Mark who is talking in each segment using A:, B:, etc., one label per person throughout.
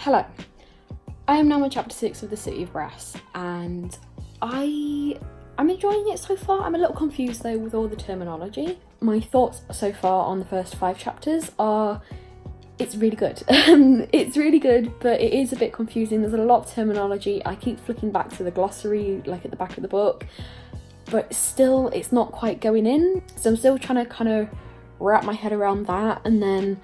A: Hello, I am now on chapter 6 of The City of Brass and I'm enjoying it so far. I'm a little confused though with all the terminology. My thoughts so far on the first 5 chapters are it's really good. It's really good, but it is a bit confusing. There's a lot of terminology. I keep flicking back to the glossary like at the back of the book, but still it's not quite going in. So I'm still trying to kind of wrap my head around that, and then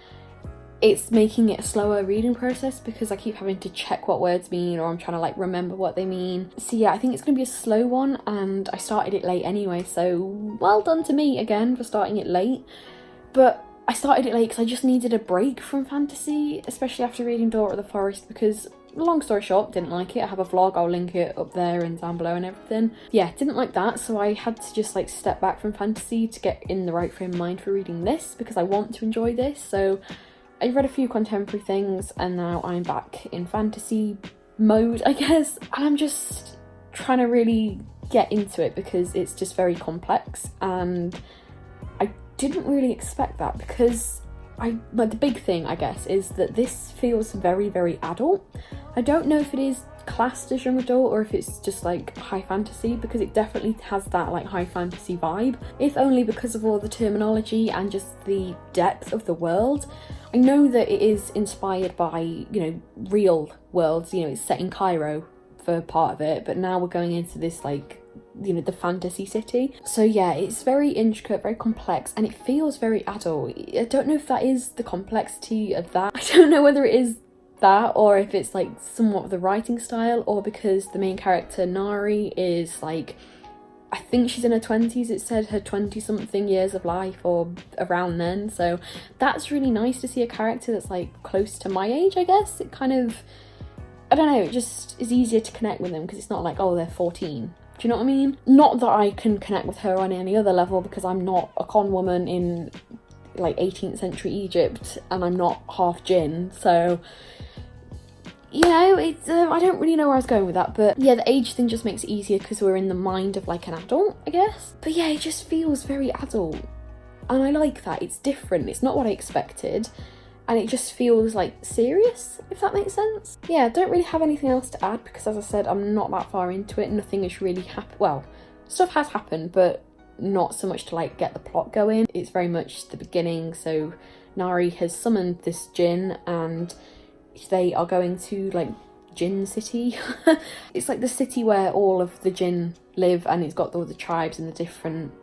A: it's making it a slower reading process because I keep having to check what words mean, or I'm trying to like remember what they mean. So yeah, I think it's going to be a slow one, and I started it late anyway, so well done to me again for starting it late. But I started it late because I just needed a break from fantasy, especially after reading Daughter of the Forest, because long story short, didn't like it. I have a vlog, I'll link it up there and down below and everything. Yeah, didn't like that, so I had to just like step back from fantasy to get in the right frame of mind for reading this, because I want to enjoy this. So I read a few contemporary things and now I'm back in fantasy mode, I guess. And I'm just trying to really get into it because it's just very complex, and I didn't really expect that because the big thing, I guess, is that this feels very, very adult. I don't know if it is classed as young adult or if it's just like high fantasy, because it definitely has that like high fantasy vibe, if only because of all the terminology and just the depth of the world. I know that it is inspired by, you know, real worlds, you know, it's set in Cairo for part of it, but now we're going into this like, you know, the fantasy city. So yeah, it's very intricate, very complex, and it feels very adult. I don't know if that is the complexity of that. I don't know whether it is that or if it's like somewhat of the writing style, or because the main character Nari is like, I think she's in her 20s, it said her 20-something years of life or around then, so that's really nice to see a character that's like close to my age, I guess. It kind of, I don't know, it just is easier to connect with them because it's not like, oh, they're 14. Do you know what I mean? Not that I can connect with her on any other level because I'm not a con woman in like 18th century Egypt and I'm not half Jinn, so you know, it's I don't really know where I was going with that, but yeah, the age thing just makes it easier because we're in the mind of like an adult, I guess. But yeah, it just feels very adult, and I like that. It's different, it's not what I expected, and it just feels like serious, if that makes sense. Yeah, I don't really have anything else to add because, as I said, I'm not that far into it. Nothing has really happened. Well, stuff has happened, but not so much to like get the plot going. It's very much the beginning. So Nari has summoned this djinn and they are going to like Jinn City. It's like the city where all of the Jinn live, and it's got all the tribes and the different,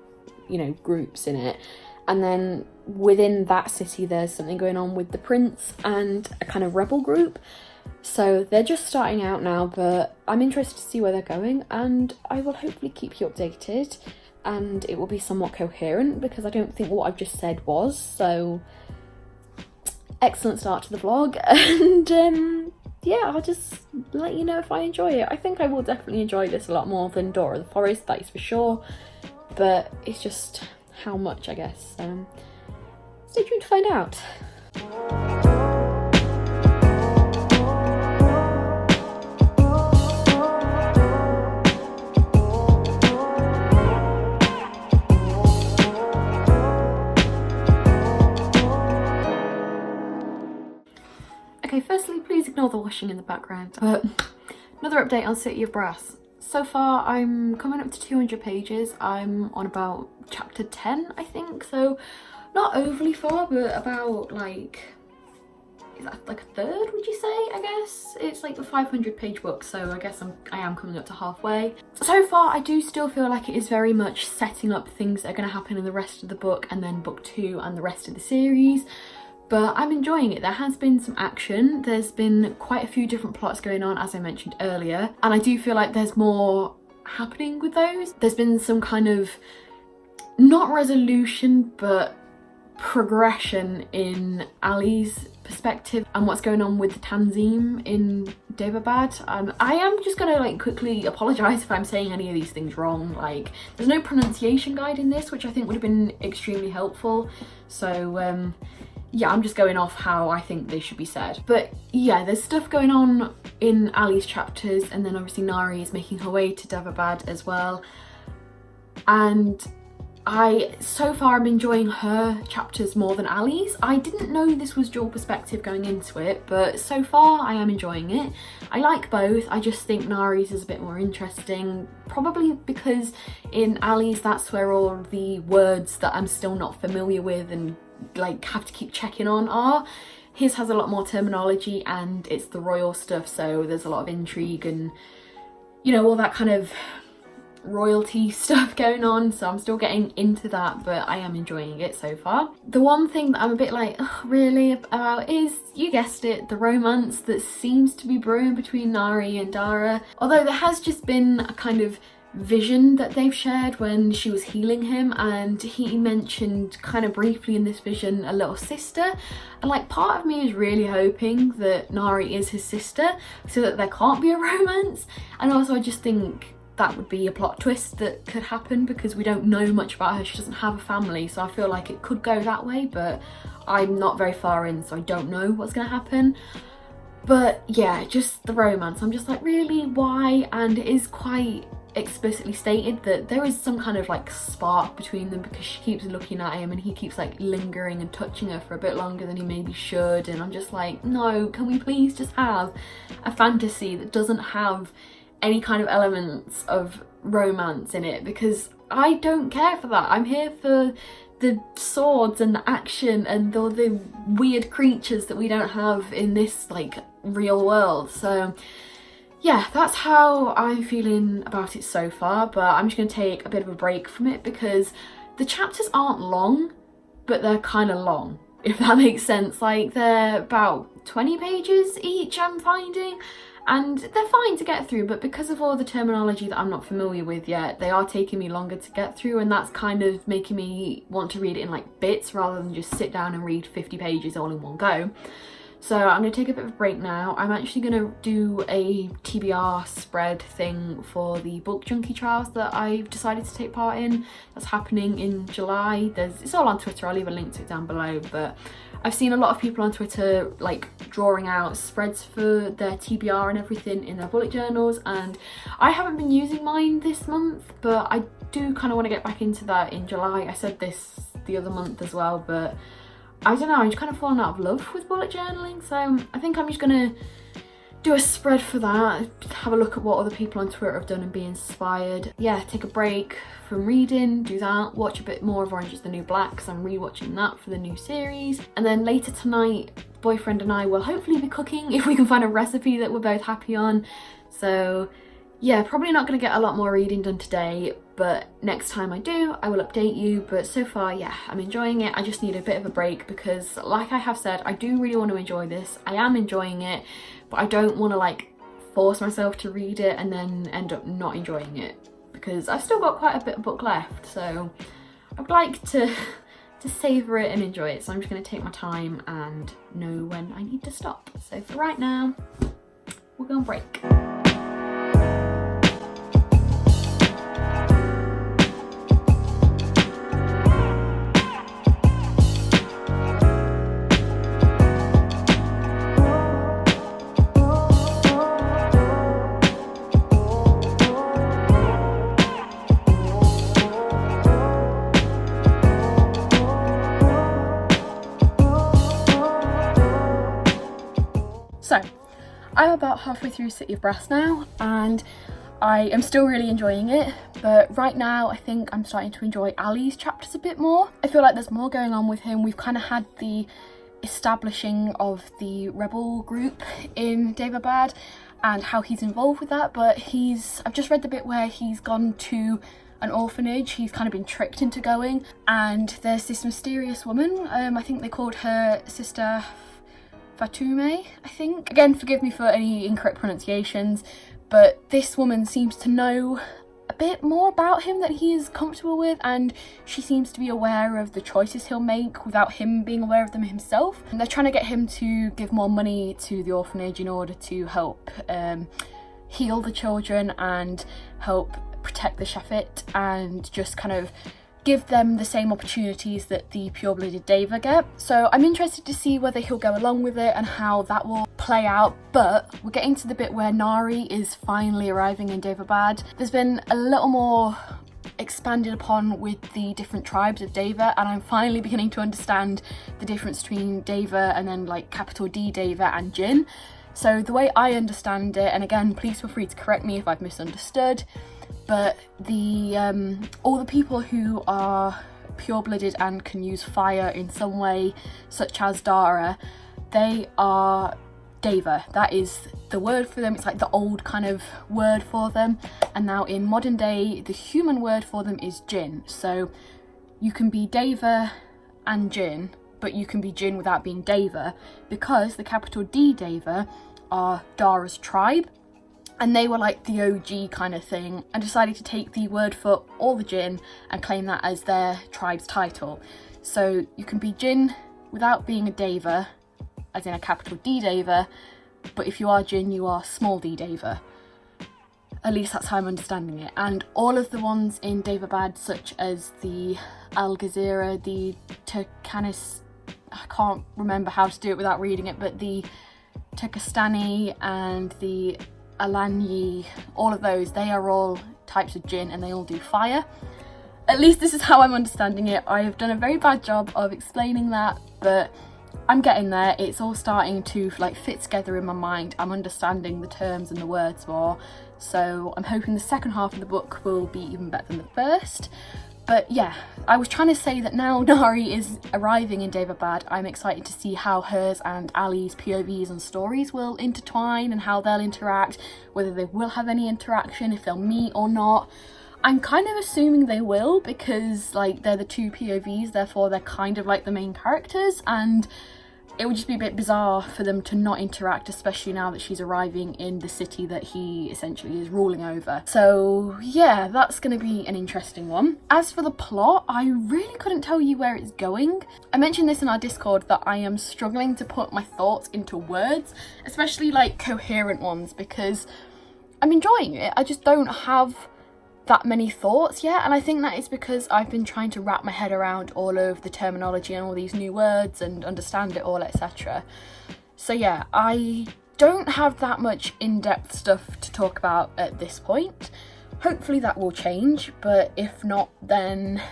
A: you know, groups in it. And then within that city there's something going on with the prince and a kind of rebel group. So they're just starting out now, but I'm interested to see where they're going, and I will hopefully keep you updated, and it will be somewhat coherent because I don't think what I've just said was. So excellent start to the vlog, and yeah, I'll just let you know if I enjoy it. I think I will definitely enjoy this a lot more than Daughter of the Forest, that is for sure, but it's just how much, I guess. Stay tuned to find out. Okay, firstly, please ignore the washing in the background. But another update on City of Brass. So far, I'm coming up to 200 pages. I'm on about chapter 10, I think. So not overly far, but about like, is that like a third, would you say, I guess? It's like the 500-page book, so I guess I am coming up to halfway. So far, I do still feel like it is very much setting up things that are going to happen in the rest of the book, and then book 2 and the rest of the series. But I'm enjoying it. There has been some action. There's been quite a few different plots going on, as I mentioned earlier. And I do feel like there's more happening with those. There's been some kind of, not resolution, but progression in Ali's perspective and what's going on with the Tanzim in Devabad. I am just gonna like quickly apologise if I'm saying any of these things wrong. Like, there's no pronunciation guide in this, which I think would have been extremely helpful. So yeah, I'm just going off how I think they should be said. But yeah, there's stuff going on in Ali's chapters, and then obviously Nari is making her way to Devabad as well. And So far I'm enjoying her chapters more than Ali's. I didn't know this was dual perspective going into it, but so far I am enjoying it. I like both. I just think Nari's is a bit more interesting, probably because in Ali's that's where all the words that I'm still not familiar with and like have to keep checking on are. His has a lot more terminology and it's the royal stuff, so there's a lot of intrigue and, you know, all that kind of royalty stuff going on, so I'm still getting into that, but I am enjoying it so far. The one thing that I'm a bit like, oh, really about is, you guessed it, the romance that seems to be brewing between Nari and Dara. Although there has just been a kind of vision that they've shared when she was healing him, and he mentioned kind of briefly in this vision a little sister, and like part of me is really hoping that Nari is his sister so that there can't be a romance. And also I just think that would be a plot twist that could happen because we don't know much about her. She doesn't have a family, so I feel like it could go that way, but I'm not very far in, so I don't know what's going to happen. But yeah, just the romance, I'm just like, really, why? And it is quite explicitly stated that there is some kind of like spark between them because she keeps looking at him and he keeps like lingering and touching her for a bit longer than he maybe should, and I'm just like, no, can we please just have a fantasy that doesn't have any kind of elements of romance in it, because I don't care for that. I'm here for the swords and the action and all the weird creatures that we don't have in this like real world. So yeah, that's how I'm feeling about it so far, but I'm just going to take a bit of a break from it because the chapters aren't long, but they're kind of long, if that makes sense. Like, they're about 20 pages each, I'm finding, and they're fine to get through, but because of all the terminology that I'm not familiar with yet, they are taking me longer to get through, and that's kind of making me want to read it in like bits rather than just sit down and read 50 pages all in one go. So I'm going to take a bit of a break now. I'm actually going to do a TBR spread thing for the book junkie trials that I've decided to take part in. That's happening in July. It's all on Twitter, I'll leave a link to it down below, but I've seen a lot of people on Twitter like drawing out spreads for their TBR and everything in their bullet journals, and I haven't been using mine this month, but I do kind of want to get back into that in July. I said this the other month as well, but I don't know, I'm just kind of falling out of love with bullet journaling, so I think I'm just gonna do a spread for that, have a look at what other people on Twitter have done and be inspired. Yeah, take a break from reading, do that, watch a bit more of Orange is the New Black because I'm rewatching that for the new series. And then later tonight, boyfriend and I will hopefully be cooking if we can find a recipe that we're both happy on. So yeah, probably not going to get a lot more reading done today, but next time I do, I will update you. But so far, yeah, I'm enjoying it. I just need a bit of a break because, like I have said, I do really want to enjoy this. I am enjoying it, but I don't want to like force myself to read it and then end up not enjoying it because I've still got quite a bit of book left. So I'd like to savour it and enjoy it. So I'm just going to take my time and know when I need to stop. So for right now, we're going to break. So, I'm about halfway through City of Brass now, and I am still really enjoying it, but right now I think I'm starting to enjoy Ali's chapters a bit more. I feel like there's more going on with him. We've kind of had the establishing of the rebel group in Daevabad and how he's involved with that, but I've just read the bit where he's gone to an orphanage. He's kind of been tricked into going, and there's this mysterious woman, I think they called her Sister Fatume, I think. Again, forgive me for any incorrect pronunciations, but this woman seems to know a bit more about him that he is comfortable with, and she seems to be aware of the choices he'll make without him being aware of them himself. And they're trying to get him to give more money to the orphanage in order to help heal the children and help protect the Shafit and just kind of give them the same opportunities that the pure-blooded Deva get. So I'm interested to see whether he'll go along with it and how that will play out, but we're getting to the bit where Nari is finally arriving in Daevabad. There's been a little more expanded upon with the different tribes of Deva, and I'm finally beginning to understand the difference between Deva and then like capital D Deva and Jinn. So the way I understand it, and again please feel free to correct me if I've misunderstood, but the all the people who are pure-blooded and can use fire in some way, such as Dolla, they are Deva. That is the word for them. It's like the old kind of word for them, and now in modern day the human word for them is Jinn. So you can be Deva and Jinn, but you can be Jinn without being Deva, because the capital D Deva are Dara's tribe, and they were like the OG kind of thing, and decided to take the word for all the Jinn and claim that as their tribe's title. So you can be Jinn without being a Deva, as in a capital D Deva, but if you are Jinn, you are small d Deva. At least that's how I'm understanding it. And all of the ones in Davabad, such as the Al Ghazira, the Turkanis, I can't remember how to do it without reading it, but the Turkestani and the Alanyi, all of those, they are all types of Jinn and they all do fire. At least this is how I'm understanding it. I have done a very bad job of explaining that, but I'm getting there. It's all starting to like fit together in my mind. I'm understanding the terms and the words more, so I'm hoping the second half of the book will be even better than the first. But yeah, I was trying to say that now Nari is arriving in Davabad, I'm excited to see how hers and Ali's POVs and stories will intertwine and how they'll interact, whether they will have any interaction, if they'll meet or not. I'm kind of assuming they will, because like they're the two POVs, therefore they're kind of like the main characters, and it would just be a bit bizarre for them to not interact, especially now that she's arriving in the city that he essentially is ruling over. So yeah, that's going to be an interesting one. As for the plot, I really couldn't tell you where it's going. I mentioned this in our Discord that I am struggling to put my thoughts into words, especially like coherent ones, because I'm enjoying it. I just don't have that many thoughts yet, and I think that is because I've been trying to wrap my head around all of the terminology and all these new words and understand it all, etc. So yeah, I don't have that much in-depth stuff to talk about at this point. Hopefully that will change, but if not, then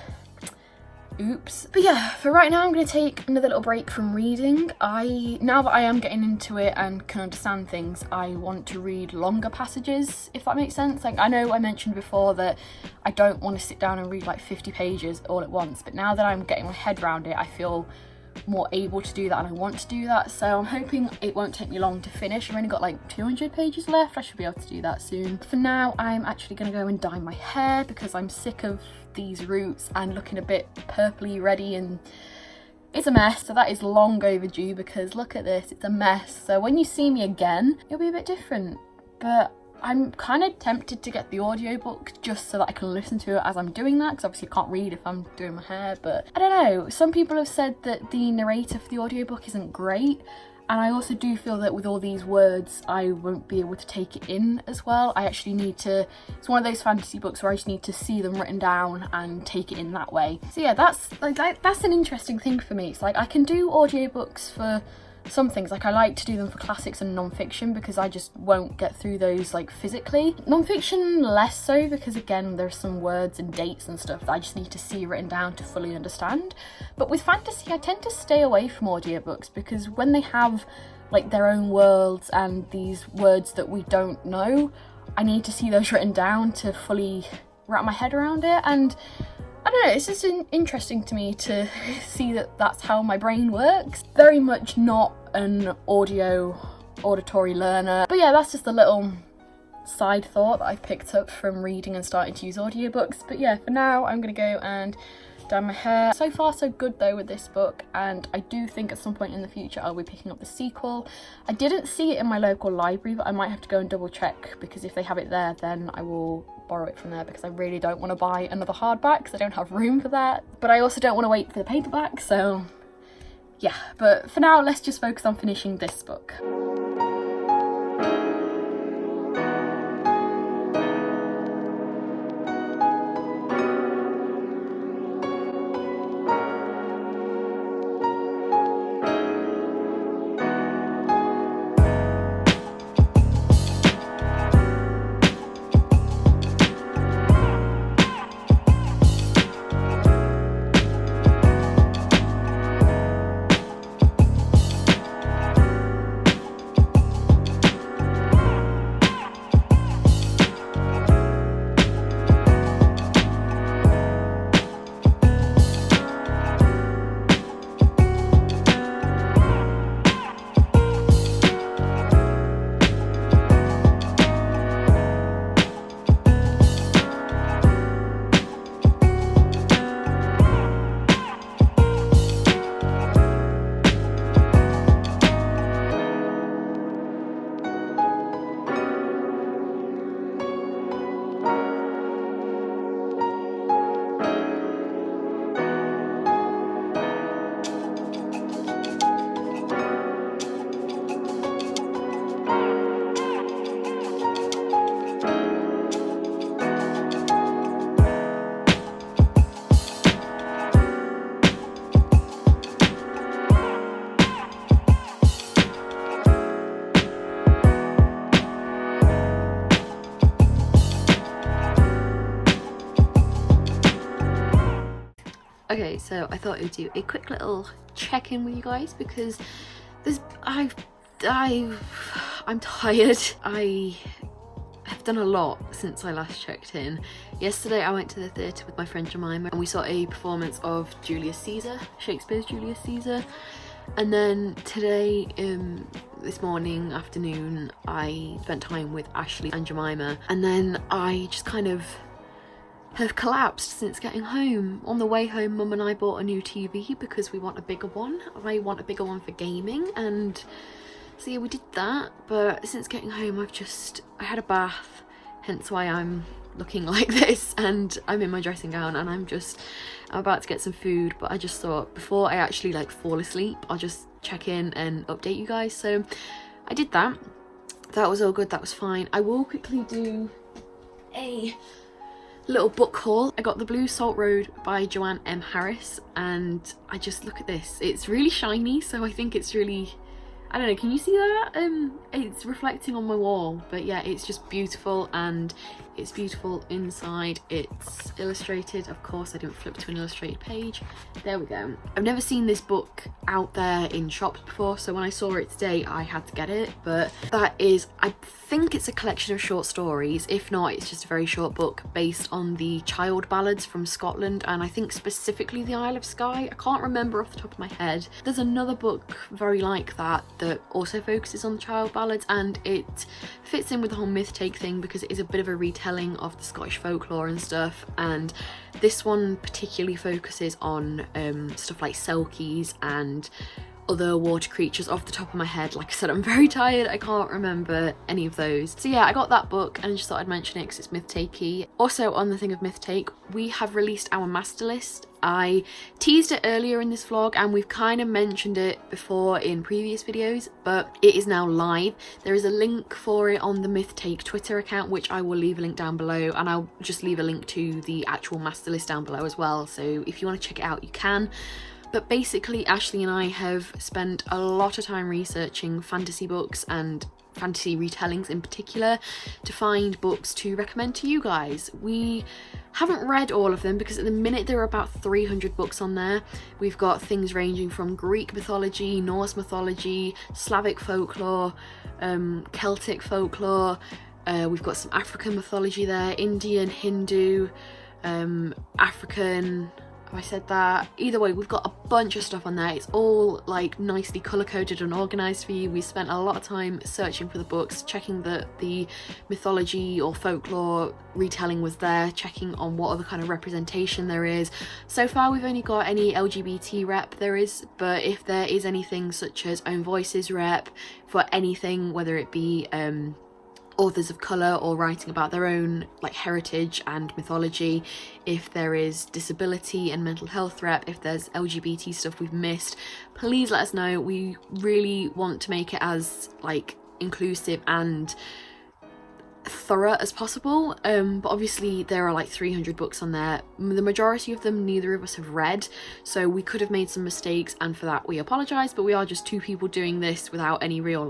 A: oops. But yeah, for right now I'm going to take another little break from reading. Now that I am getting into it and can understand things, I want to read longer passages, if that makes sense. Like, I know I mentioned before that I don't want to sit down and read like 50 pages all at once, but now that I'm getting my head around it, I feel more able to do that and I want to do that. So I'm hoping it won't take me long to finish. I've only got like 200 pages left. I should be able to do that soon. For now, I'm actually going to go and dye my hair because I'm sick of these roots and looking a bit purpley ready, and it's a mess. So that is long overdue, because look at this, it's a mess. So when you see me again, it'll be a bit different, but I'm kind of tempted to get the audiobook just so that I can listen to it as I'm doing that, because obviously I can't read if I'm doing my hair. But I don't know, some people have said that the narrator for the audiobook isn't great, and I also do feel that with all these words I won't be able to take it in as well. I actually need to, it's one of those fantasy books where I just need to see them written down and take it in that way. So yeah, that's an interesting thing for me. It's like I can do audiobooks for some things, like I like to do them for classics and non-fiction because I just won't get through those like physically. Non-fiction less so, because again there's some words and dates and stuff that I just need to see written down to fully understand. But with fantasy I tend to stay away from audiobooks, because when they have like their own worlds and these words that we don't know, I need to see those written down to fully wrap my head around it. And I don't know, it's just interesting to me to see that that's how my brain works. Very much not an auditory learner. But yeah, that's just a little side thought that I've picked up from reading and starting to use audiobooks. But yeah, for now I'm gonna go and dye my hair. So far so good though with this book, and I do think at some point in the future I'll be picking up the sequel. I didn't see it in my local library, but I might have to go and double check, because if they have it there then I will borrow it from there, because I really don't want to buy another hardback because I don't have room for that, but I also don't want to wait for the paperback. So yeah, but for now let's just focus on finishing this book. Okay, so I thought I would do a quick little check-in with you guys because I'm tired. I have done a lot since I last checked in. Yesterday I went to the theatre with my friend Jemima and we saw a performance of Julius Caesar, Shakespeare's Julius Caesar. And then today, this morning, afternoon, I spent time with Ashley and Jemima, and then I just kind of have collapsed since getting home. On the way home, Mum and I bought a new TV because we want a bigger one. I want a bigger one for gaming, and so yeah, we did that. But since getting home, I had a bath, hence why I'm looking like this, and I'm in my dressing gown and I'm about to get some food, but I just thought before I actually like fall asleep, I'll just check in and update you guys. So I did that. That was all good, that was fine. I will quickly do a little book haul. I got The Blue Salt Road by Joanne M. Harris, and I just look at this. It's really shiny, so I think it's really, I don't know, can you see that? It's reflecting on my wall, but yeah, it's just beautiful, and it's beautiful inside. It's illustrated, of course. I didn't flip to an illustrated page. There we go. I've never seen this book out there in shops before, so when I saw it today, I had to get it. But that is, I think it's a collection of short stories. If not, it's just a very short book based on the child ballads from Scotland, and I think specifically the Isle of Skye. I can't remember off the top of my head. There's another book very like that also focuses on the child ballads, and it fits in with the whole myth take thing because it is a bit of a retelling of the Scottish folklore and stuff, and this one particularly focuses on stuff like selkies and other water creatures. Off the top of my head, like I said, I'm very tired, I can't remember any of those. So yeah, I got that book and I just thought I'd mention it because it's myth takey. Also, on the thing of myth take, we have released our master list. I teased it earlier in this vlog and we've kind of mentioned it before in previous videos, but it is now live. There is a link for it on the Myth Take Twitter account, which I will leave a link down below, and I'll just leave a link to the actual master list down below as well, so if you want to check it out you can. But basically, Ashley and I have spent a lot of time researching fantasy books and fantasy retellings in particular to find books to recommend to you guys. We haven't read all of them because at the minute there are about 300 books on there. We've got things ranging from Greek mythology, Norse mythology, Slavic folklore, Celtic folklore, we've got some African mythology there, Indian, Hindu, African, I said that. Either way, we've got a bunch of stuff on there. It's all like nicely color coded and organized for you. We spent a lot of time searching for the books, checking that the mythology or folklore retelling was there, checking on what other kind of representation there is. So far we've only got any LGBT rep there is, but if there is anything such as own voices rep for anything, whether it be authors of colour or writing about their own like heritage and mythology, if there is disability and mental health rep, if there's LGBT stuff we've missed, please let us know. We really want to make it as like inclusive and thorough as possible, but obviously there are like 300 books on there. The majority of them neither of us have read, so we could have made some mistakes, and for that we apologise, but we are just two people doing this without any real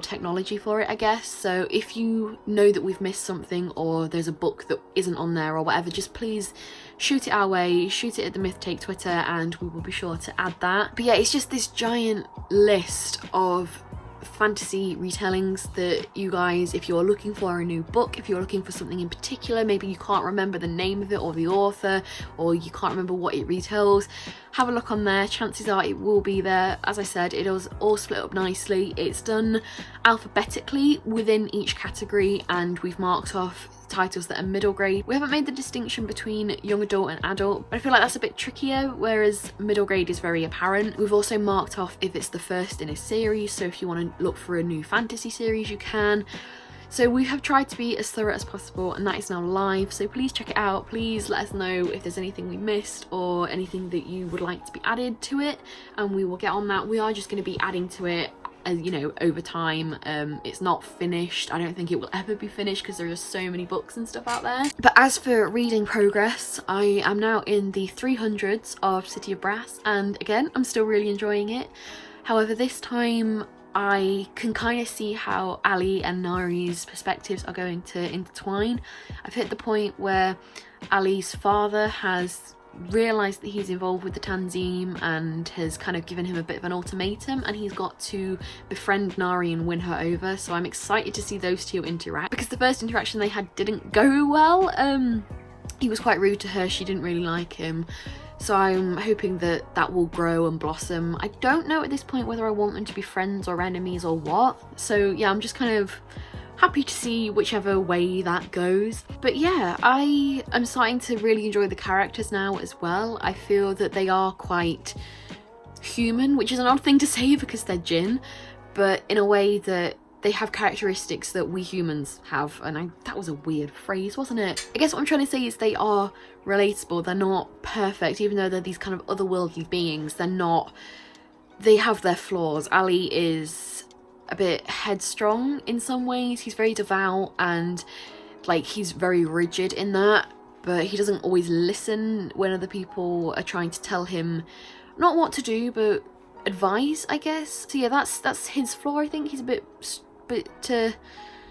A: technology for it, I guess. So if you know that we've missed something or there's a book that isn't on there or whatever, just please shoot it our way, shoot it at the Myth Take Twitter, and we will be sure to add that. But yeah, it's just this giant list of fantasy retellings that you guys, if you're looking for a new book, if you're looking for something in particular, maybe you can't remember the name of it or the author, or you can't remember what it retells, have a look on there. Chances are it will be there. As I said, it is all split up nicely. It's done alphabetically within each category, and we've marked off titles that are middle grade. We haven't made the distinction between young adult and adult, but I feel like that's a bit trickier, whereas middle grade is very apparent. We've also marked off if it's the first in a series, so if you want to look for a new fantasy series you can. So we have tried to be as thorough as possible, and that is now live, so please check it out. Please let us know if there's anything we missed or anything that you would like to be added to it, and we will get on that. We are just going to be adding to it, as you know, over time. It's not finished. I don't think it will ever be finished because there are just so many books and stuff out there. But as for reading progress, I am now in the 300s of City of Brass, and again, I'm still really enjoying it. However, this time I can kind of see how Ali and Nari's perspectives are going to intertwine. I've hit the point where Ali's father has realised that he's involved with the Tanzim and has kind of given him a bit of an ultimatum, and he's got to befriend Nari and win her over. So I'm excited to see those two interact, because the first interaction they had didn't go well. He was quite rude to her, she didn't really like him. So I'm hoping that that will grow and blossom. I don't know at this point whether I want them to be friends or enemies or what. So yeah, I'm just kind of happy to see whichever way that goes. But yeah, I am starting to really enjoy the characters now as well. I feel that they are quite human, which is an odd thing to say because they're jinn, but in a way that they have characteristics that we humans have. And that was a weird phrase, wasn't it? I guess what I'm trying to say is they are relatable. They're not perfect, even though they're these kind of otherworldly beings. They have their flaws. Ali is a bit headstrong in some ways. He's very devout and like he's very rigid in that, but he doesn't always listen when other people are trying to tell him not what to do but advice, I guess. So yeah, that's his flaw. I think he's a bit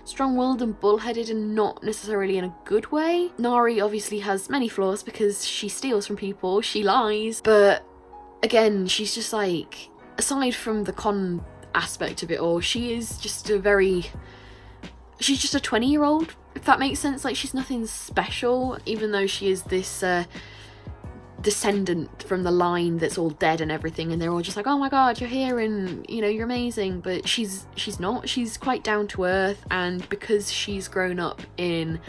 A: strong-willed and bullheaded, and not necessarily in a good way. Nari obviously has many flaws because she steals from people, she lies, but again, she's just like, aside from the con aspect of it all, she's just a 20-year-old, if that makes sense. Like, she's nothing special, even though she is this descendant from the line that's all dead and everything, and they're all just like, oh my god, you're here and you know, you're amazing. But she's not. She's quite down to earth, and because she's grown up in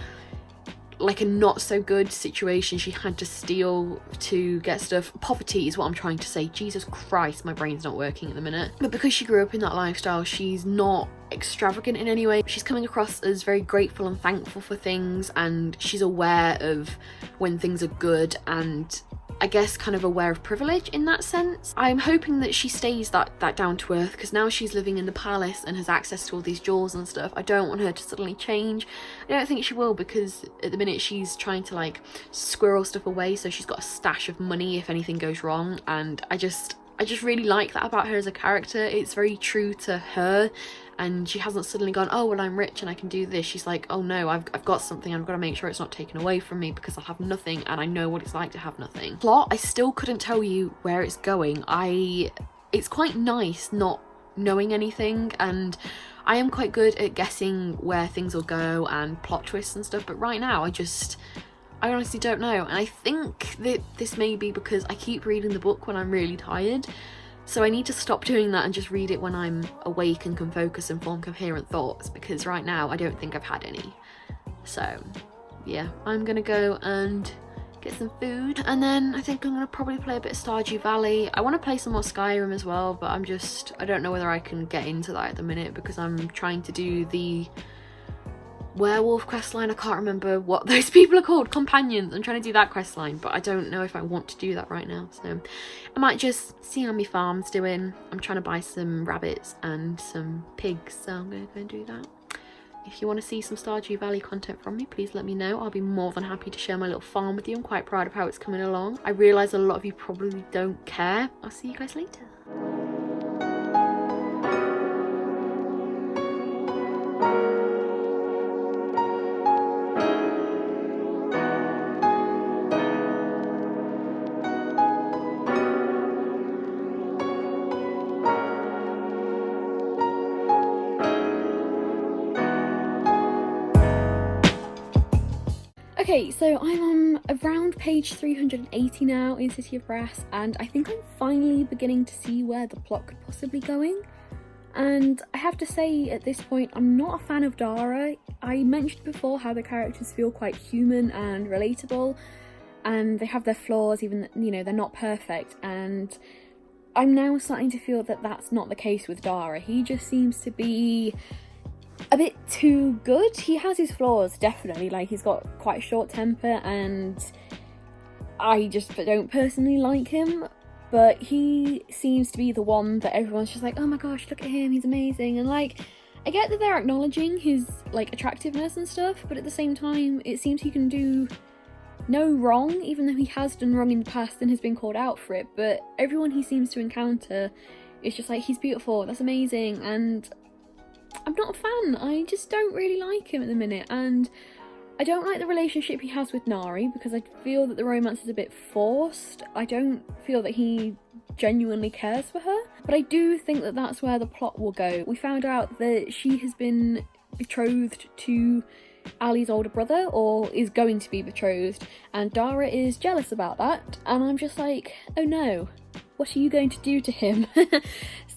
A: like a not so good situation, she had to steal to get stuff. Poverty is what I'm trying to say. Jesus Christ, my brain's not working at the minute. But because she grew up in that lifestyle, she's not extravagant in any way. She's coming across as very grateful and thankful for things, and she's aware of when things are good, and I guess kind of aware of privilege in that sense. I'm hoping that she stays that down to earth, because now she's living in the palace and has access to all these jewels and stuff. I don't want her to suddenly change. I don't think she will, because at the minute she's trying to like squirrel stuff away, so she's got a stash of money if anything goes wrong, and I just really like that about her as a character. It's very true to her, and she hasn't suddenly gone, oh well, I'm rich and I can do this. She's like, oh no, I've got something, I've got to make sure it's not taken away from me because I'll have nothing, and I know what it's like to have nothing. Plot, I still couldn't tell you where it's going. It's quite nice not knowing anything, and I am quite good at guessing where things will go and plot twists and stuff, but right now I honestly don't know. And I think that this may be because I keep reading the book when I'm really tired, so I need to stop doing that and just read it when I'm awake and can focus and form coherent thoughts, because right now I don't think I've had any. So yeah, I'm gonna go and get some food, and then I think I'm gonna probably play a bit of Stardew Valley. I want to play some more Skyrim as well, but I don't know whether I can get into that at the minute because I'm trying to do the werewolf questline. I can't remember what those people are called, companions. I'm trying to do that questline, but I don't know if I want to do that right now, so I might just see how my farm's doing. I'm trying to buy some rabbits and some pigs, so I'm gonna go and do that. If you want to see some Stardew Valley content from me, please let me know. I'll be more than happy to share my little farm with you. I'm quite proud of how it's coming along. I realise a lot of you probably don't care. I'll see you guys later. Okay, so I'm on around page 380 now in City of Brass, and I think I'm finally beginning to see where the plot could possibly be going. And I have to say, at this point, I'm not a fan of Dara. I mentioned before how the characters feel quite human and relatable, and they have their flaws, even, you know, they're not perfect, and I'm now starting to feel that that's not the case with Dara. He just seems to be a bit too good. He has his flaws, definitely, like he's got quite a short temper and I just don't personally like him, but he seems to be the one that everyone's just like, oh my gosh, look at him, he's amazing. And like, I get that they're acknowledging his like attractiveness and stuff, but at the same time it seems he can do no wrong, even though he has done wrong in the past and has been called out for it. But everyone he seems to encounter is just like, he's beautiful, that's amazing, and I'm not a fan. I just don't really like him at the minute, and I don't like the relationship he has with Nari because I feel that the romance is a bit forced. I don't feel that he genuinely cares for her, but I do think that that's where the plot will go. We found out that she has been betrothed to Ali's older brother, or is going to be betrothed, and Dara is jealous about that, and I'm just like, oh no, what are you going to do to him?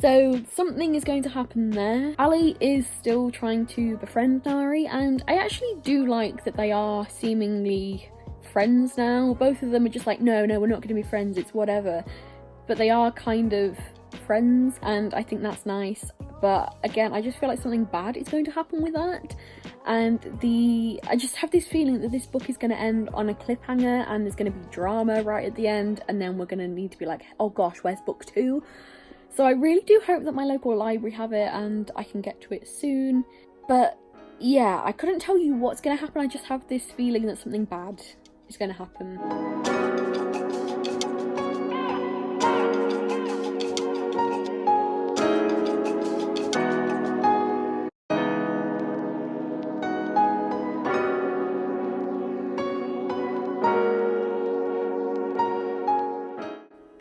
A: So something is going to happen there. Ali is still trying to befriend Nari, and I actually do like that they are seemingly friends now. Both of them are just like, no, we're not going to be friends, it's whatever. But they are kind of friends, and I think that's nice. But again, I just feel like something bad is going to happen with that. And I just have this feeling that this book is going to end on a cliffhanger, and there's going to be drama right at the end, and then we're going to need to be like, oh gosh, where's book 2? So I really do hope that my local library have it and I can get to it soon. But yeah, I couldn't tell you what's going to happen. I just have this feeling that something bad is going to happen.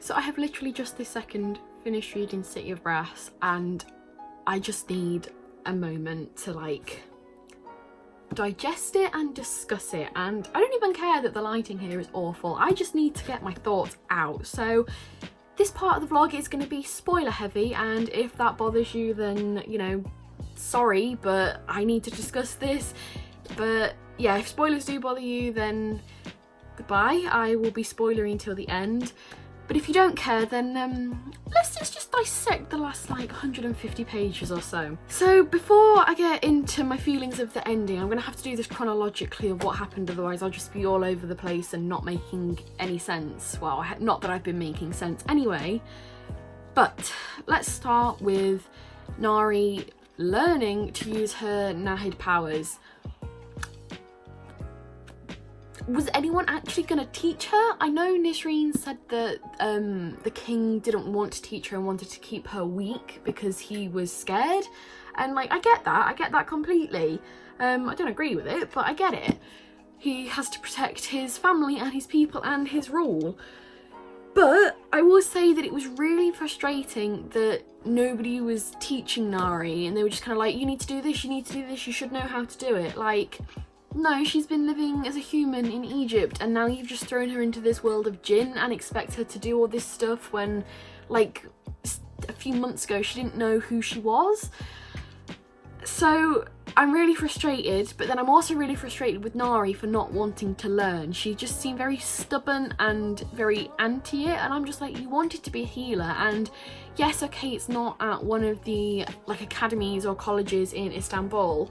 A: So I have literally just this second finished reading City of Brass, and I just need a moment to like digest it and discuss it, and I don't even care that the lighting here is awful. I just need to get my thoughts out. So this part of the vlog is going to be spoiler heavy, and if that bothers you, then you know, sorry, but I need to discuss this. But yeah, if spoilers do bother you, then goodbye. I will be spoilery till the end. But if you don't care, then let's just dissect the last like 150 pages or so. So before I get into my feelings of the ending, I'm gonna have to do this chronologically of what happened, otherwise I'll just be all over the place and not making any sense. Well, not that I've been making sense anyway. But let's start with Nari learning to use her Nahid powers. Was anyone actually going to teach her? I know Nisreen said that the king didn't want to teach her and wanted to keep her weak because he was scared. And like, I get that completely. I don't agree with it, but I get it. He has to protect his family and his people and his rule. But I will say that it was really frustrating that nobody was teaching Nari, and they were just kind of like, you need to do this, you need to do this, you should know how to do it. Like, no, she's been living as a human in Egypt, and now you've just thrown her into this world of jinn and expect her to do all this stuff when, like, a few months ago she didn't know who she was. So I'm really frustrated, but then I'm also really frustrated with Nari for not wanting to learn. She just seemed very stubborn and very anti it, and I'm just like, you wanted to be a healer, and yes, okay, it's not at one of the like academies or colleges in Istanbul,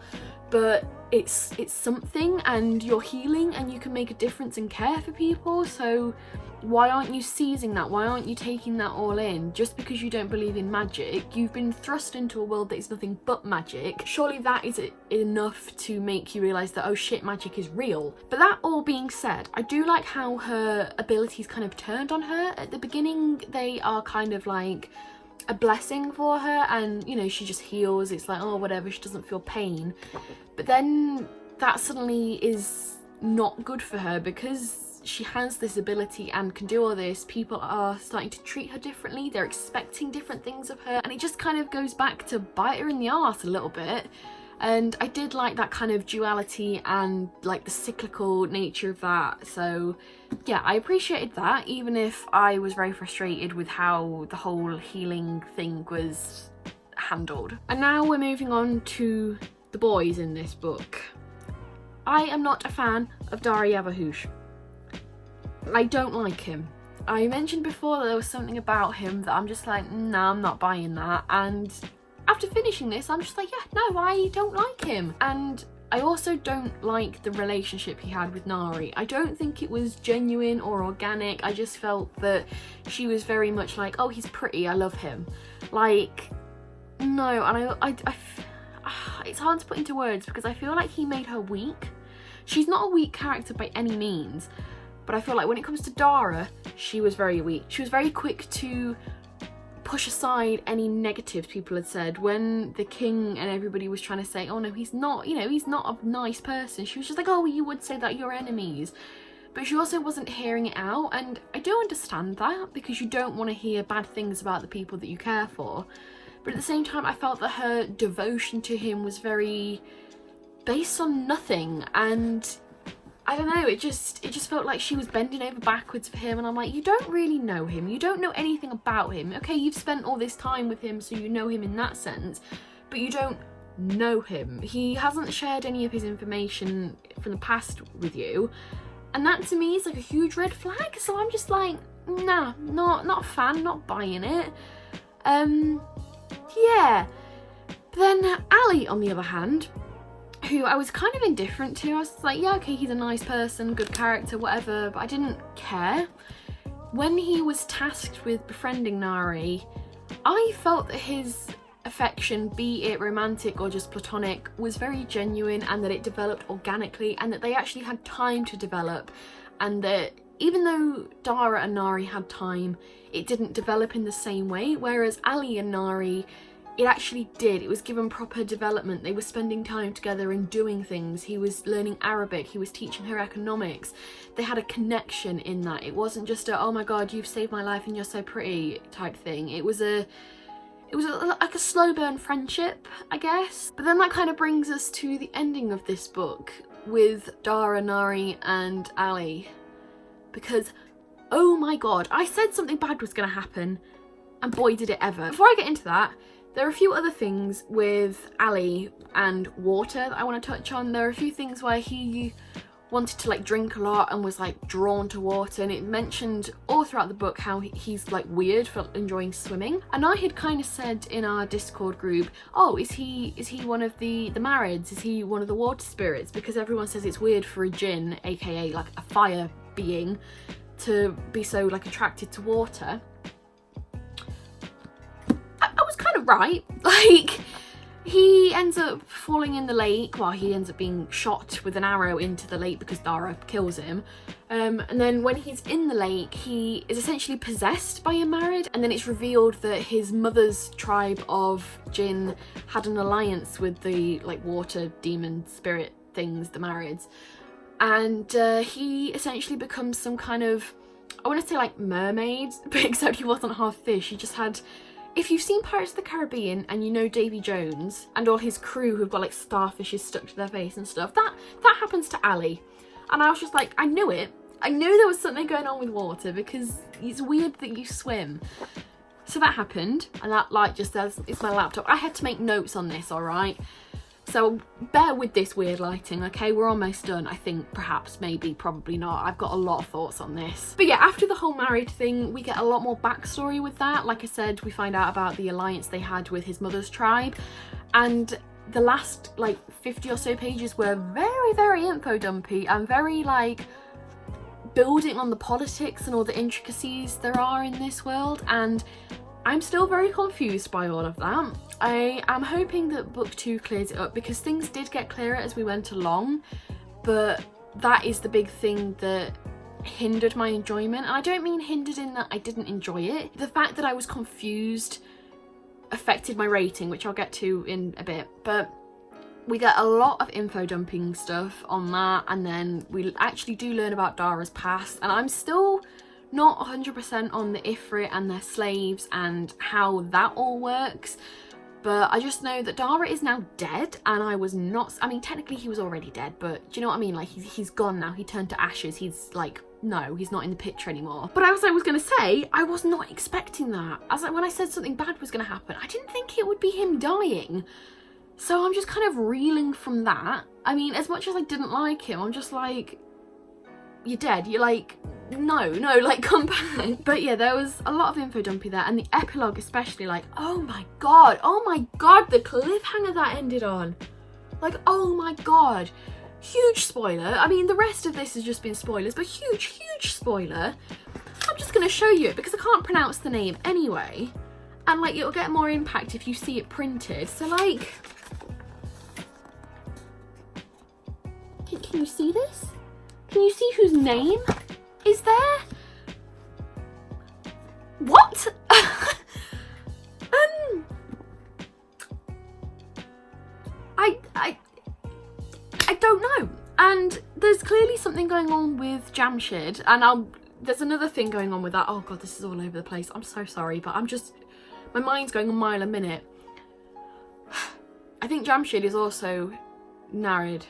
A: but it's something, and you're healing and you can make a difference and care for people. So why aren't you seizing that? Why aren't you taking that all in? Just because you don't believe in magic, you've been thrust into a world that is nothing but magic. Surely that is enough to make you realise that, oh shit, magic is real. But that all being said, I do like how her abilities kind of turned on her. At the beginning, they are kind of like a blessing for her, and you know, she just heals. It's like, oh whatever, she doesn't feel pain. But then that suddenly is not good for her, because she has this ability and can do all this. People are starting to treat her differently, they're expecting different things of her, and it just kind of goes back to bite her in the arse a little bit. And I did like that kind of duality and like the cyclical nature of that. So yeah, I appreciated that, even if I was very frustrated with how the whole healing thing was handled. And now we're moving on to the boys in this book. I am not a fan of Dari Yavahush. I don't like him. I mentioned before that there was something about him that I'm just like, nah, I'm not buying that. And after finishing this, I'm just like, yeah, no, I don't like him. And I also don't like the relationship he had with Nari. I don't think it was genuine or organic. I just felt that she was very much like, oh, he's pretty, I love him. Like, no, and it's hard to put into words because I feel like he made her weak. She's not a weak character by any means, but I feel like when it comes to Dara, she was very weak. She was very quick to push aside any negatives people had said. When the king and everybody was trying to say, oh no, he's not, you know, he's not a nice person, she was just like, oh, you would say that, you're enemies. But she also wasn't hearing it out, and I do understand that, because you don't want to hear bad things about the people that you care for. But at the same time, I felt that her devotion to him was very based on nothing, and I don't know, it just felt like she was bending over backwards for him, and I'm like, you don't really know him, you don't know anything about him. Okay, you've spent all this time with him, so you know him in that sense, but you don't know him. He hasn't shared any of his information from the past with you, and that to me is like a huge red flag. So I'm just like, nah, not a fan, not buying it. Yeah. But then Ali, on the other hand, who I was kind of indifferent to, I was like, yeah, okay, he's a nice person, good character, whatever, but I didn't care. When he was tasked with befriending Nari, I felt that his affection, be it romantic or just platonic, was very genuine, and that it developed organically, and that they actually had time to develop, and that even though Dara and Nari had time, it didn't develop in the same way, whereas Ali and Nari, it actually did. It was given proper development. They were spending time together and doing things. He was learning Arabic, he was teaching her economics. They had a connection in that. It wasn't just a, oh my god, you've saved my life and you're so pretty type thing. It was like a slow burn friendship, I guess. But then that kind of brings us to the ending of this book with Dara, Nari and Ali. Because, oh my god, I said something bad was going to happen, and boy did it ever. Before I get into that, there are a few other things with Ali and water that I want to touch on. There are a few things where he wanted to like drink a lot and was like drawn to water, and it mentioned all throughout the book how he's like weird for enjoying swimming. And I had kind of said in our Discord group, oh, is he one of the Marids? Is he one of the water spirits? Because everyone says it's weird for a jinn, aka like a fire being, to be so like attracted to water. I was kind of right. Like, he ends up falling in the lake. Well, he ends up being shot with an arrow into the lake because Dara kills him. And then when he's in the lake, he is essentially possessed by a Marid. And then it's revealed that his mother's tribe of jinn had an alliance with the like water demon spirit things, the Marids. And he essentially becomes some kind of, I want to say like mermaid, but except he wasn't half fish. He just had, if you've seen Pirates of the Caribbean and you know Davy Jones and all his crew who've got like starfishes stuck to their face and stuff, that happens to Ali. And I was just like, I knew it. I knew there was something going on with water because it's weird that you swim. So that happened, and that light just says, it's my laptop. I had to make notes on this, alright? So bear with this weird lighting, okay? We're almost done, I think, perhaps, maybe, probably not. I've got a lot of thoughts on this. But yeah, after the whole married thing, we get a lot more backstory with that. Like I said, we find out about the alliance they had with his mother's tribe. And the last, like, 50 or so pages were very, very info dumpy and very, like, building on the politics and all the intricacies there are in this world. And I'm still very confused by all of that. I am hoping that book 2 clears it up, because things did get clearer as we went along, but that is the big thing that hindered my enjoyment. And I don't mean hindered in that I didn't enjoy it. The fact that I was confused affected my rating, which I'll get to in a bit. But we get a lot of info dumping stuff on that, and then we actually do learn about Dara's past, and I'm still not 100% on the Ifrit and their slaves and how that all works. But I just know that Dara is now dead, and I was not, I mean, technically he was already dead, but do you know what I mean? Like, he's gone now, he turned to ashes, he's like, no, he's not in the picture anymore. But as I was gonna say, I was not expecting that. As like, when I said something bad was gonna happen, I didn't think it would be him dying. So I'm just kind of reeling from that. I mean, as much as I didn't like him, I'm just like, you're dead, you're like, no, like, come back. But yeah, there was a lot of info dumpy there, and the epilogue especially, like, oh my god, the cliffhanger that ended on. Like, oh my god. Huge spoiler. I mean, the rest of this has just been spoilers, but huge spoiler. I'm just gonna show you it because I can't pronounce the name anyway. And like, it'll get more impact if you see it printed. So like, can you see this? Can you see whose name is there? What? going on with Jamshid, and there's another thing going on with that. Oh god, this is all over the place. I'm so sorry, but my mind's going a mile a minute. I think Jamshid is also Narid.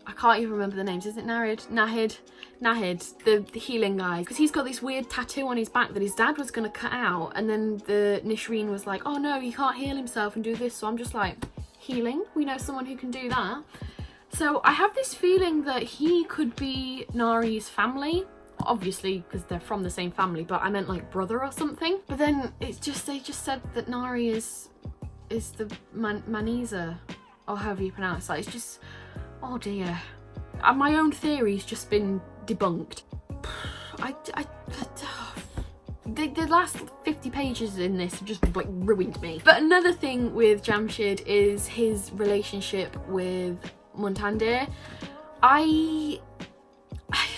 A: I can't even remember the names. Is it Narid? Nahid, the healing guy. Because he's got this weird tattoo on his back that his dad was going to cut out, and then the Nishreen was like, oh no, he can't heal himself and do this. So I'm just like, healing? We know someone who can do that. So I have this feeling that he could be Nari's family. Obviously, because they're from the same family, but I meant like brother or something. But then they just said that Nari is the Maniza, or however you pronounce that. It's just, oh dear. And my own theory's just been debunked. The last 50 pages in this have just like ruined me. But another thing with Jamshid is his relationship with Muntandir. I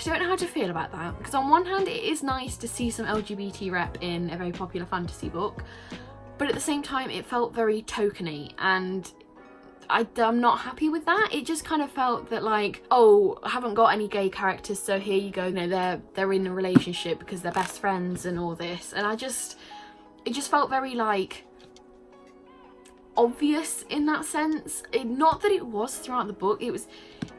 A: don't know how to feel about that, because on one hand it is nice to see some LGBT rep in a very popular fantasy book, but at the same time it felt very tokeny, and I'm not happy with that. It just kind of felt that like, oh, I haven't got any gay characters, so here you go, you know, they're in a relationship because they're best friends and all this, and it just felt very like obvious in that sense. Not that it was throughout the book, it was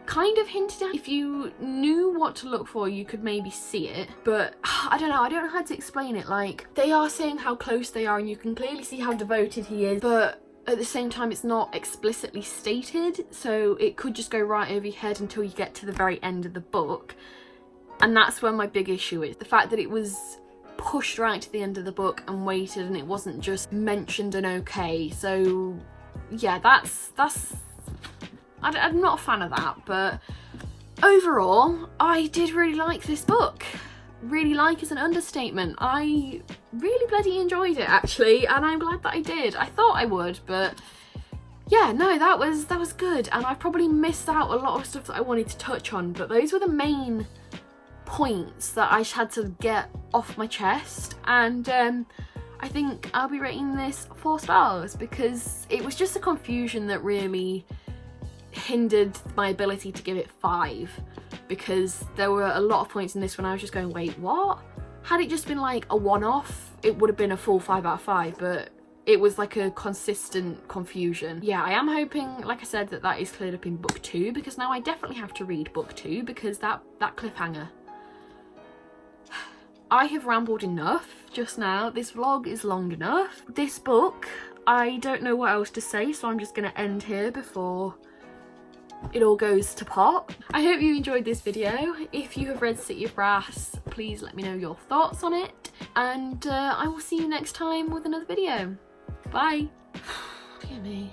A: kind of hinted at. If you knew what to look for, you could maybe see it, but I don't know how to explain it. Like, they are saying how close they are and you can clearly see how devoted he is, but at the same time it's not explicitly stated, so it could just go right over your head until you get to the very end of the book. And that's where my big issue is, the fact that it was pushed right to the end of the book and waited, and it wasn't just mentioned and okay. So yeah, that's I'm not a fan of that, but overall I did really like this book. Really like is an understatement. I really bloody enjoyed it actually, and I'm glad that I did. I thought I would, but yeah, no, that was good, and I probably missed out a lot of stuff that I wanted to touch on, but those were the main points that I had to get off my chest. And I think I'll be rating this 4 stars because it was just a confusion that really hindered my ability to give it 5, because there were a lot of points in this when I was just going, wait, what? Had it just been like a one-off, it would have been a full 5 out of 5, but it was like a consistent confusion. Yeah, I am hoping, like I said, that is cleared up in book 2, because now I definitely have to read book 2 because that cliffhanger. I have rambled enough just now. This vlog is long enough. This book, I don't know what else to say, so I'm just going to end here before it all goes to pot. I hope you enjoyed this video. If you have read City of Brass, please let me know your thoughts on it, and I will see you next time with another video. Bye. Dear me.